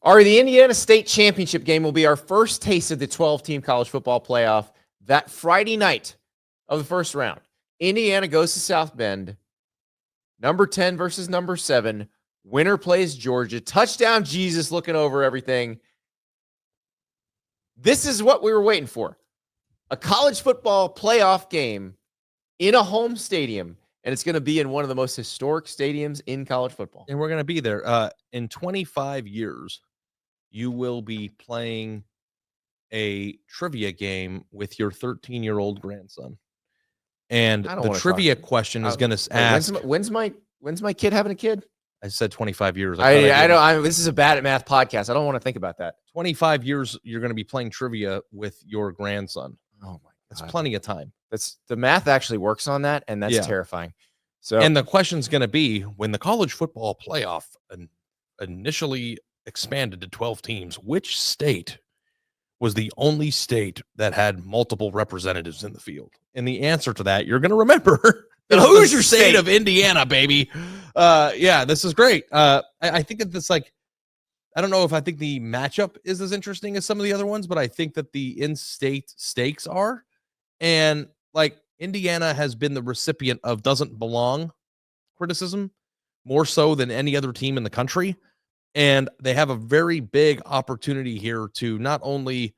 The Indiana State Championship game will be our first taste of the 12-team college football playoff that Friday night of the first round. Indiana goes to South Bend. Number 10 versus number 7. Winner plays Georgia. Touchdown Jesus looking over everything. This is what we were waiting for. A college football playoff game in a home stadium, and it's going to be in one of the most historic stadiums in college football. And we're going to be there. In 25 years, you will be playing a trivia game with your 13-year-old grandson. And the trivia question is going to ask, when's my kid having a kid? I said 25 years. This is a bad at math podcast. I don't want to think about that. 25 years, you're going to be playing trivia with your grandson. Oh my God. That's plenty of time. That's the math actually works on that, and that's terrifying. So, and the question's going to be, when the college football playoff initially expanded to 12 teams, which state was the only state that had multiple representatives in the field? And the answer to that, you're going to remember the Hoosier state of Indiana, baby. This is great. I think that this, like, I don't know if I think the matchup is as interesting as some of the other ones, but I think that the in-state stakes are. And like, Indiana has been the recipient of doesn't belong criticism more so than any other team in the country. And they have a very big opportunity here to not only,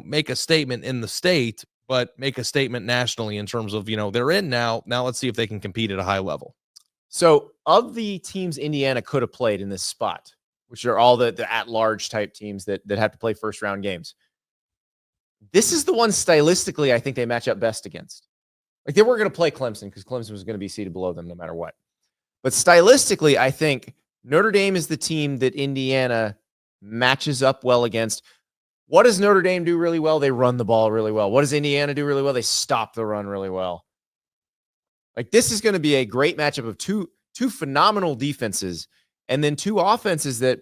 make a statement in the state, but make a statement nationally in terms of, they're in now. Now let's see if they can compete at a high level. So of the teams Indiana could have played in this spot, which are all the at-large type teams that have to play first-round games, this is the one stylistically I think they match up best against. Like, they were going to play Clemson because Clemson was going to be seated below them no matter what. But stylistically, I think Notre Dame is the team that Indiana matches up well against. What does Notre Dame do really well? They run the ball really well. What does Indiana do really well? They stop the run really well. Like, this is going to be a great matchup of two phenomenal defenses, and then two offenses that,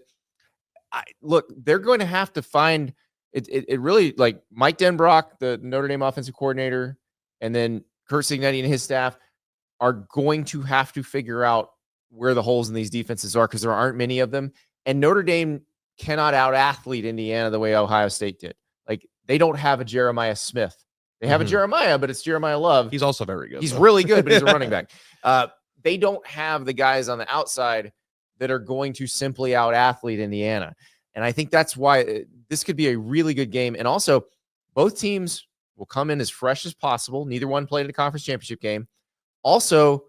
they're going to have to find it. It really, like, Mike Denbrock, the Notre Dame offensive coordinator, and then Curt Cignetti and his staff are going to have to figure out where the holes in these defenses are, because there aren't many of them. And Notre Dame cannot out-athlete Indiana the way Ohio State did. Like, they don't have a Jeremiah Smith. They have a Jeremiah, but it's Jeremiah Love. He's also very good. He's really good, but he's a running back. They don't have the guys on the outside that are going to simply out-athlete Indiana. And I think that's why this could be a really good game. And also, both teams will come in as fresh as possible. Neither one played in a conference championship game. Also,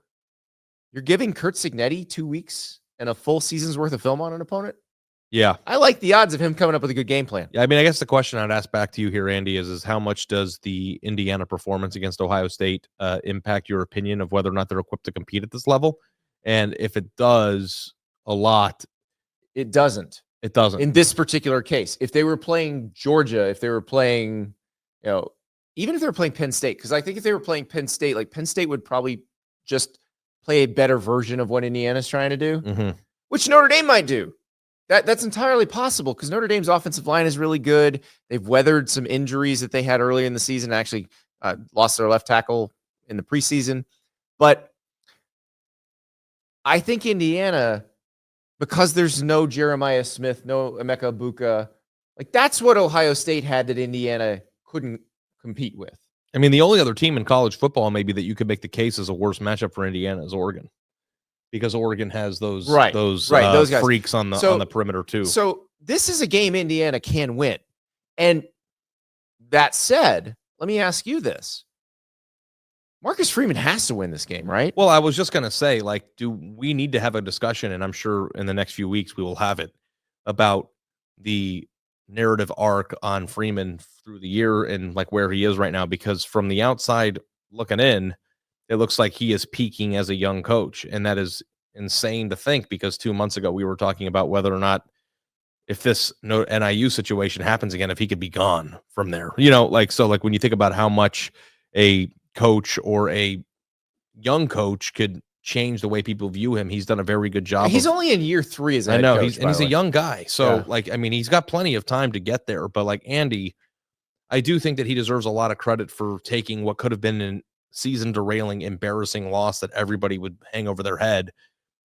you're giving Curt Cignetti 2 weeks and a full season's worth of film on an opponent. Yeah. I like the odds of him coming up with a good game plan. Yeah, I mean, I guess the question I'd ask back to you here, Andy, is how much does the Indiana performance against Ohio State impact your opinion of whether or not they're equipped to compete at this level? And if it does, a lot. It doesn't. It doesn't. In this particular case. If they were playing Georgia, if they were playing, even if they were playing Penn State, because I think if they were playing Penn State, like, Penn State would probably just play a better version of what Indiana's trying to do, which Notre Dame might do. That's entirely possible, because Notre Dame's offensive line is really good. They've weathered some injuries that they had early in the season, actually lost their left tackle in the preseason. But I think Indiana, because there's no Jeremiah Smith, no Emeka Egbuka, like, that's what Ohio State had that Indiana couldn't compete with. I mean, the only other team in college football maybe that you could make the case is a worse matchup for Indiana is Oregon, because Oregon has those guys. Freaks on the perimeter too. So this is a game Indiana can win. And that said, let me ask you this. Marcus Freeman has to win this game, right? Well, I was just going to say, like, do we need to have a discussion, and I'm sure in the next few weeks we will have it, about the narrative arc on Freeman through the year and, like, where he is right now, because from the outside looking in, it looks like he is peaking as a young coach. And that is insane to think, because 2 months ago we were talking about whether or not, if this NIU situation happens again, if he could be gone from there, so when you think about how much a coach or a young coach could change the way people view him, he's done a very good job. He's only in year 3 as a head coach, he's a young guy. So he's got plenty of time to get there. But like Andy, I do think that he deserves a lot of credit for taking what could have been an season derailing, embarrassing loss that everybody would hang over their head,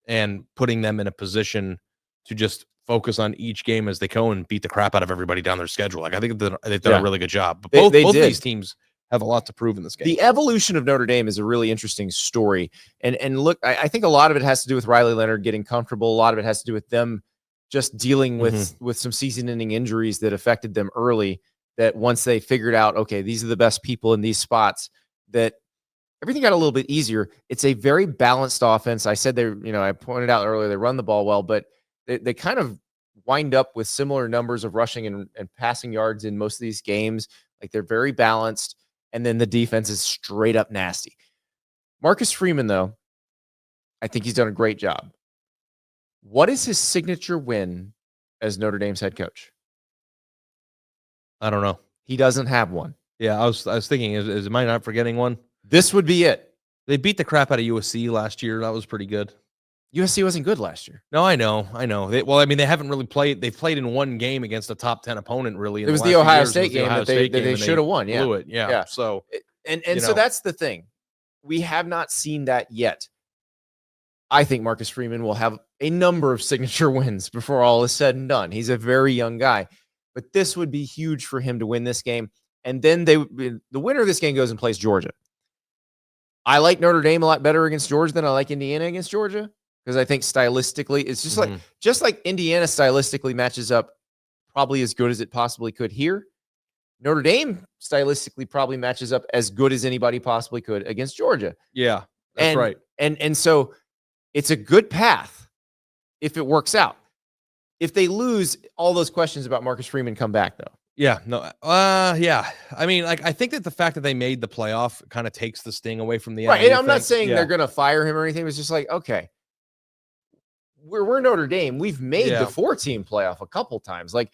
and putting them in a position to just focus on each game as they go and beat the crap out of everybody down their schedule. Like I think they've done Yeah. a really good job. But They both of did. these teams have a lot to prove in this game. The evolution of Notre Dame is a really interesting story. And look, I think a lot of it has to do with Riley Leonard getting comfortable. A lot of it has to do with them just dealing with some season-ending injuries that affected them early, that once they figured out, okay, these are the best people in these spots, that everything got a little bit easier. It's a very balanced offense. I said I pointed out earlier, they run the ball well, but they kind of wind up with similar numbers of rushing and passing yards in most of these games. Like they're very balanced. And then the defense is straight up nasty. Marcus Freeman, though, I think he's done a great job. What is his signature win as Notre Dame's head coach? I don't know. He doesn't have one. Yeah, I was thinking, is am I not forgetting one? This would be it. They beat the crap out of USC last year. That was pretty good. USC wasn't good last year. No, I know. They haven't really played. They've played in one game against a top 10 opponent, really. It was the Ohio State game that they should have won. Yeah. Blew it. Yeah. So, so that's the thing. We have not seen that yet. I think Marcus Freeman will have a number of signature wins before all is said and done. He's a very young guy, but this would be huge for him to win this game. And then the winner of this game goes and plays Georgia. I like Notre Dame a lot better against Georgia than I like Indiana against Georgia, because I think stylistically, it's just like Indiana stylistically matches up probably as good as it possibly could here. Notre Dame stylistically probably matches up as good as anybody possibly could against Georgia. Yeah, that's right. And so it's a good path if it works out. If they lose, all those questions about Marcus Freeman come back, though. Yeah, no, yeah. I mean, like, I think that the fact that they made the playoff kind of takes the sting away from the right. NIU And I'm not thing. saying they're going to fire him or anything. It's just like, okay, we're Notre Dame. We've made the 4-team playoff a couple times. Like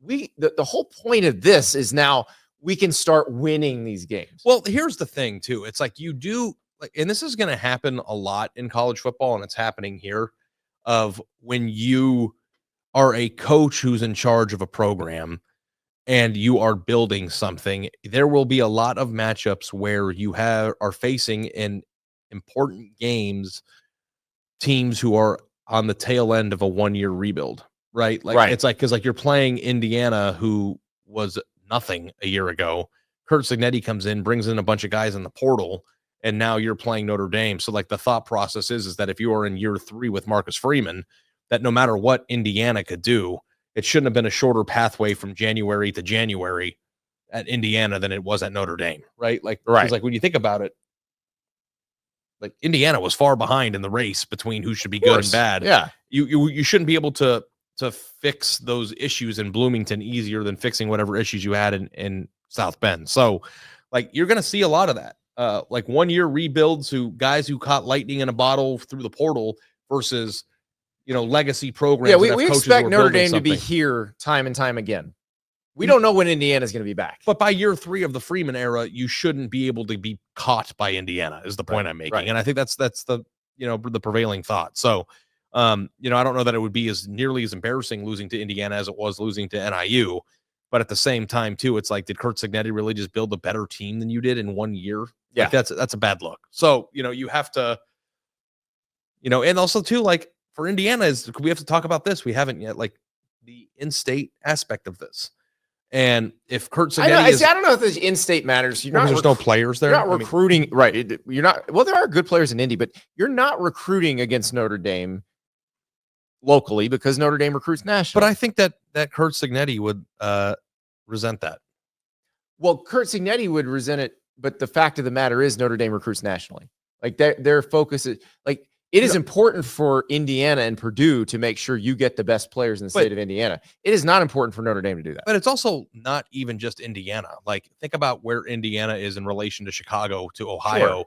the whole point of this is now we can start winning these games. Well, here's the thing too. It's like you do, like, and this is going to happen a lot in college football, and it's happening here. Of when you are a coach who's in charge of a program and you are building something, there will be a lot of matchups where you are facing in important games teams who are on the tail end of a 1-year rebuild, right? Like it's like, because like you're playing Indiana, who was nothing a year ago. Curt Cignetti comes in, brings in a bunch of guys in the portal, and now you're playing Notre Dame. So like the thought process is that if you are in year 3 with Marcus Freeman, that no matter what Indiana could do, it shouldn't have been a shorter pathway from January to January at Indiana than it was at Notre Dame, right? Like, like when you think about it, like Indiana was far behind in the race between who should be good and bad. Yeah, you shouldn't be able to fix those issues in Bloomington easier than fixing whatever issues you had in South Bend. So, like, you're going to see a lot of that. Like 1-year rebuilds, guys who caught lightning in a bottle through the portal versus, legacy programs. Yeah, we expect Notre Dame to be here time and time again. We don't know when Indiana's going to be back. But by year 3 of the Freeman era, you shouldn't be able to be caught by Indiana, is the point I'm making. And I think that's the, the prevailing thought. So, I don't know that it would be as nearly as embarrassing losing to Indiana as it was losing to NIU. But at the same time, too, it's like, did Curt Cignetti really just build a better team than you did in 1 year? Yeah. Like, that's a bad look. So, you have to, and also, too, like, for Indiana, we have to talk about this. We haven't yet, like, the in-state aspect of this. And if Curt Cignetti I don't know if the in-state matters. There's no players there. You're not recruiting, right? You're not. Well, there are good players in Indy, but you're not recruiting against Notre Dame locally because Notre Dame recruits nationally. But I think that Curt Cignetti would resent that. Well, Curt Cignetti would resent it, but the fact of the matter is Notre Dame recruits nationally. Like their focus is like. It is important for Indiana and Purdue to make sure you get the best players in the state of Indiana. It is not important for Notre Dame to do that. But it's also not even just Indiana. Like, think about where Indiana is in relation to Chicago, to Ohio. Sure.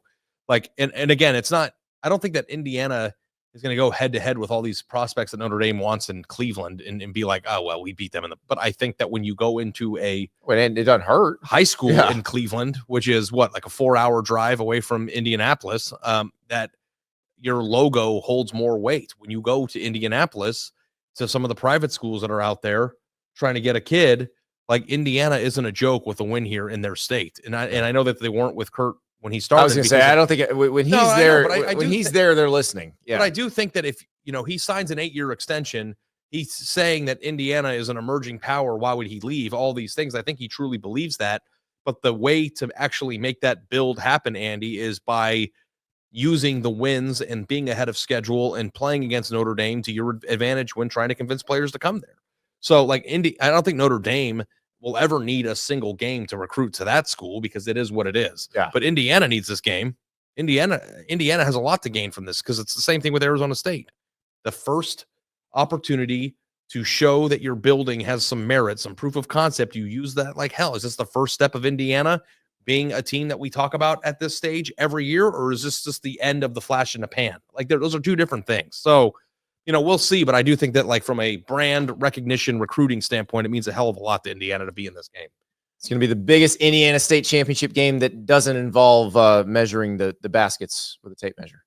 Like, and again, it's not, I don't think that Indiana is going to go head to head with all these prospects that Notre Dame wants in Cleveland and be like, oh, well, we beat them. But I think that when you go into and it doesn't hurt high school in Cleveland, which is like a 4-hour drive away from Indianapolis, that your logo holds more weight. When you go to Indianapolis, to some of the private schools that are out there trying to get a kid, like, Indiana isn't a joke with a win here in their state. And I know that they weren't with Curt when he started. I was going to say, I don't think when he's there, when he's there, they're listening. Yeah. But I do think that if, he signs an 8-year extension, he's saying that Indiana is an emerging power. Why would he leave? All these things. I think he truly believes that. But the way to actually make that build happen, Andy, is by using the wins and being ahead of schedule and playing against Notre Dame to your advantage when trying to convince players to come there. So like I don't think Notre Dame will ever need a single game to recruit to that school because it is what it is. Yeah. But Indiana needs this game. Indiana has a lot to gain from this because it's the same thing with Arizona State. The first opportunity to show that your building has some merit, some proof of concept, you use that like hell. Is this the first step of Indiana being a team that we talk about at this stage every year, or is this just the end of the flash in the pan? Like those are two different things. So, we'll see, but I do think that like from a brand recognition recruiting standpoint, it means a hell of a lot to Indiana to be in this game. It's going to be the biggest Indiana State championship game that doesn't involve measuring the baskets with a tape measure.